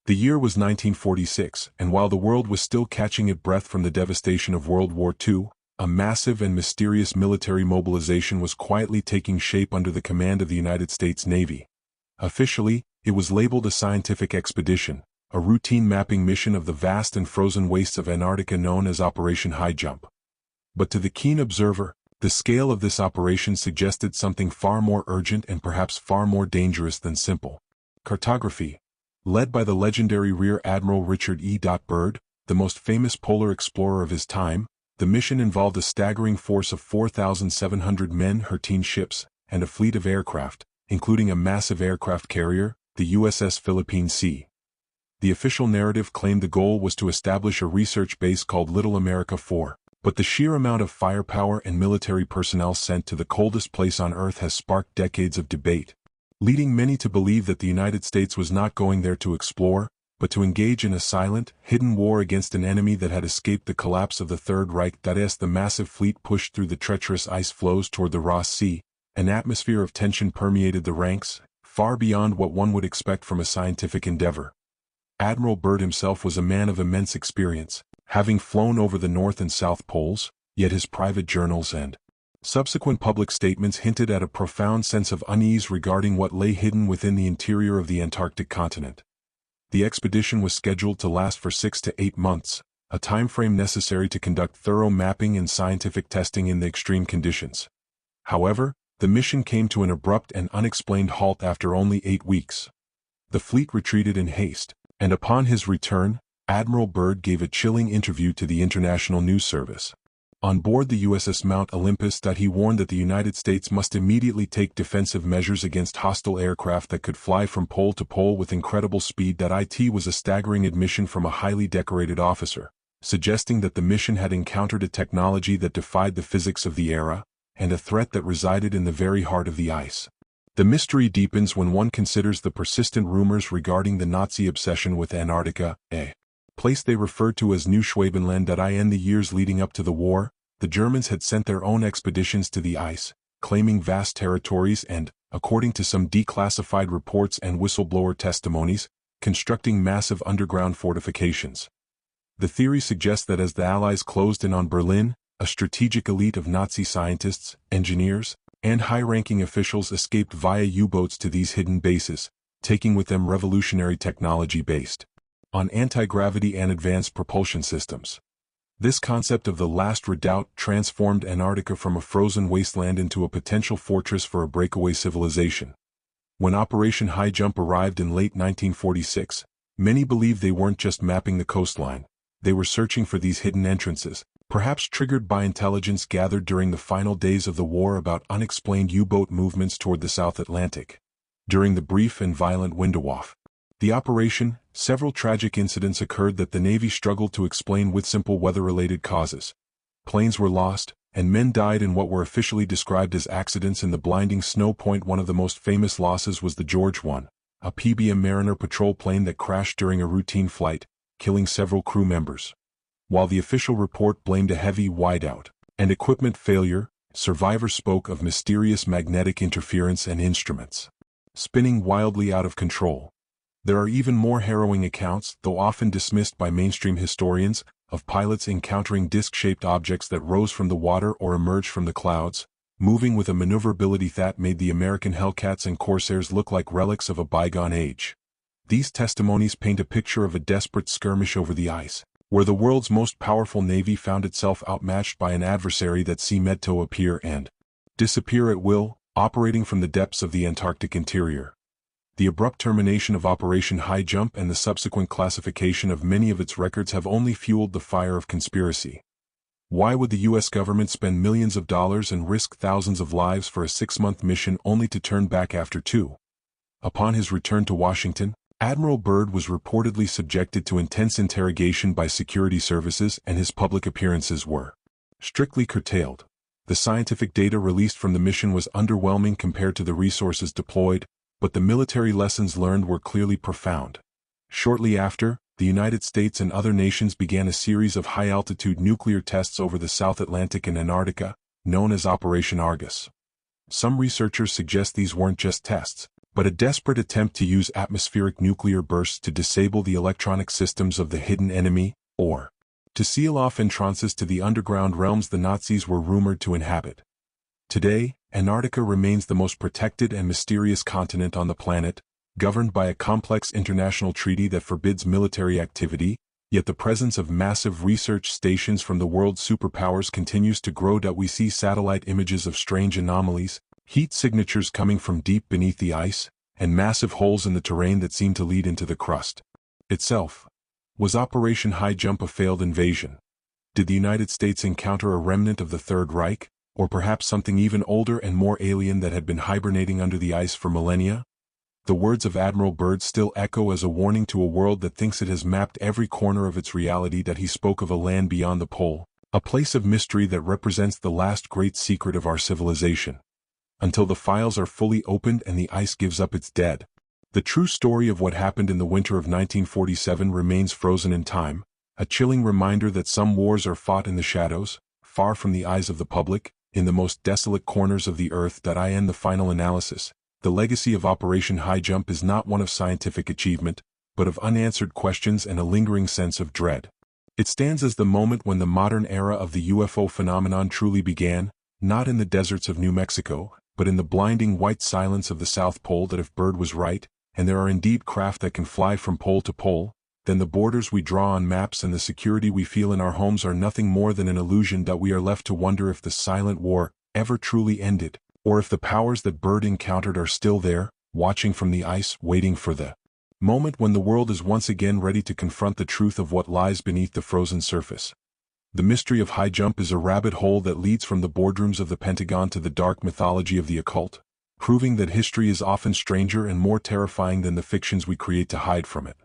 The year was 1946, and while the world was still catching its breath from the devastation of World War II, a massive and mysterious military mobilization was quietly taking shape under the command of the United States Navy. Officially, it was labeled a scientific expedition, a routine mapping mission of the vast and frozen wastes of Antarctica known as Operation Highjump. But to the keen observer, the scale of this operation suggested something far more urgent and perhaps far more dangerous than simple cartography. Led by the legendary Rear Admiral Richard E. Byrd, the most famous polar explorer of his time, the mission involved a staggering force of 4,700 men, 13 ships, and a fleet of aircraft, including a massive aircraft carrier, the USS Philippine Sea. The official narrative claimed the goal was to establish a research base called Little America 4, but the sheer amount of firepower and military personnel sent to the coldest place on Earth has sparked decades of debate, leading many to believe that the United States was not going there to explore, but to engage in a silent, hidden war against an enemy that had escaped the collapse of the Third Reich. As the massive fleet pushed through the treacherous ice floes toward the Ross Sea, an atmosphere of tension permeated the ranks, far beyond what one would expect from a scientific endeavor. Admiral Byrd himself was a man of immense experience, having flown over the North and South Poles, yet his private journals and subsequent public statements hinted at a profound sense of unease regarding what lay hidden within the interior of the Antarctic continent. The expedition was scheduled to last for 6 to 8 months, a time frame necessary to conduct thorough mapping and scientific testing in the extreme conditions. However, the mission came to an abrupt and unexplained halt after only 8 weeks. The fleet retreated in haste, and upon his return, Admiral Byrd gave a chilling interview to the International News Service. On board the USS Mount Olympus, he warned that the United States must immediately take defensive measures against hostile aircraft that could fly from pole to pole with incredible speed. It was a staggering admission from a highly decorated officer, suggesting that the mission had encountered a technology that defied the physics of the era, and a threat that resided in the very heart of the ice. The mystery deepens when one considers the persistent rumors regarding the Nazi obsession with Antarctica, a place they referred to as New Schwabenland. In the years leading up to the war, the Germans had sent their own expeditions to the ice, claiming vast territories and, according to some declassified reports and whistleblower testimonies, constructing massive underground fortifications. The theory suggests that as the Allies closed in on Berlin, a strategic elite of Nazi scientists, engineers, and high-ranking officials escaped via U-boats to these hidden bases, taking with them revolutionary technology based on anti-gravity and advanced propulsion systems. This concept of the last redoubt transformed Antarctica from a frozen wasteland into a potential fortress for a breakaway civilization. When Operation Highjump arrived in late 1946, many believed they weren't just mapping the coastline, they were searching for these hidden entrances, perhaps triggered by intelligence gathered during the final days of the war about unexplained U-boat movements toward the South Atlantic. During the brief and violent window off the operation, several tragic incidents occurred that the Navy struggled to explain with simple weather-related causes. Planes were lost, and men died in what were officially described as accidents in the blinding snow. One of the most famous losses was the George I, a PBM Mariner patrol plane that crashed during a routine flight, killing several crew members. While the official report blamed a heavy whiteout and equipment failure, survivors spoke of mysterious magnetic interference and instruments spinning wildly out of control. There are even more harrowing accounts, though often dismissed by mainstream historians, of pilots encountering disc-shaped objects that rose from the water or emerged from the clouds, moving with a maneuverability that made the American Hellcats and Corsairs look like relics of a bygone age. These testimonies paint a picture of a desperate skirmish over the ice, where the world's most powerful navy found itself outmatched by an adversary that seemed to appear and disappear at will, operating from the depths of the Antarctic interior. The abrupt termination of Operation Highjump and the subsequent classification of many of its records have only fueled the fire of conspiracy. Why would the U.S. government spend millions of dollars and risk thousands of lives for a 6-month mission only to turn back after 2? Upon his return to Washington, Admiral Byrd was reportedly subjected to intense interrogation by security services, and his public appearances were strictly curtailed. The scientific data released from the mission was underwhelming compared to the resources deployed, but the military lessons learned were clearly profound. Shortly after, the United States and other nations began a series of high-altitude nuclear tests over the South Atlantic and Antarctica, known as Operation Argus. Some researchers suggest these weren't just tests, but a desperate attempt to use atmospheric nuclear bursts to disable the electronic systems of the hidden enemy, or to seal off entrances to the underground realms the Nazis were rumored to inhabit. Today, Antarctica remains the most protected and mysterious continent on the planet, governed by a complex international treaty that forbids military activity, yet the presence of massive research stations from the world's superpowers continues to grow. We see satellite images of strange anomalies, heat signatures coming from deep beneath the ice, and massive holes in the terrain that seem to lead into the crust itself. Was Operation Highjump a failed invasion? Did the United States encounter a remnant of the Third Reich, or perhaps something even older and more alien that had been hibernating under the ice for millennia? The words of Admiral Byrd still echo as a warning to a world that thinks it has mapped every corner of its reality. That he spoke of a land beyond the pole, a place of mystery that represents the last great secret of our civilization. Until the files are fully opened and the ice gives up its dead, the true story of what happened in the winter of 1947 remains frozen in time, a chilling reminder that some wars are fought in the shadows, far from the eyes of the public, in the most desolate corners of the earth. I end the final analysis. The legacy of Operation Highjump is not one of scientific achievement, but of unanswered questions and a lingering sense of dread. It stands as the moment when the modern era of the UFO phenomenon truly began, not in the deserts of New Mexico, but in the blinding white silence of the South Pole. That if Byrd was right, and there are indeed craft that can fly from pole to pole, then the borders we draw on maps and the security we feel in our homes are nothing more than an illusion. We are left to wonder if the silent war ever truly ended, or if the powers that Byrd encountered are still there, watching from the ice, waiting for the moment when the world is once again ready to confront the truth of what lies beneath the frozen surface. The mystery of Highjump is a rabbit hole that leads from the boardrooms of the Pentagon to the dark mythology of the occult, proving that history is often stranger and more terrifying than the fictions we create to hide from it.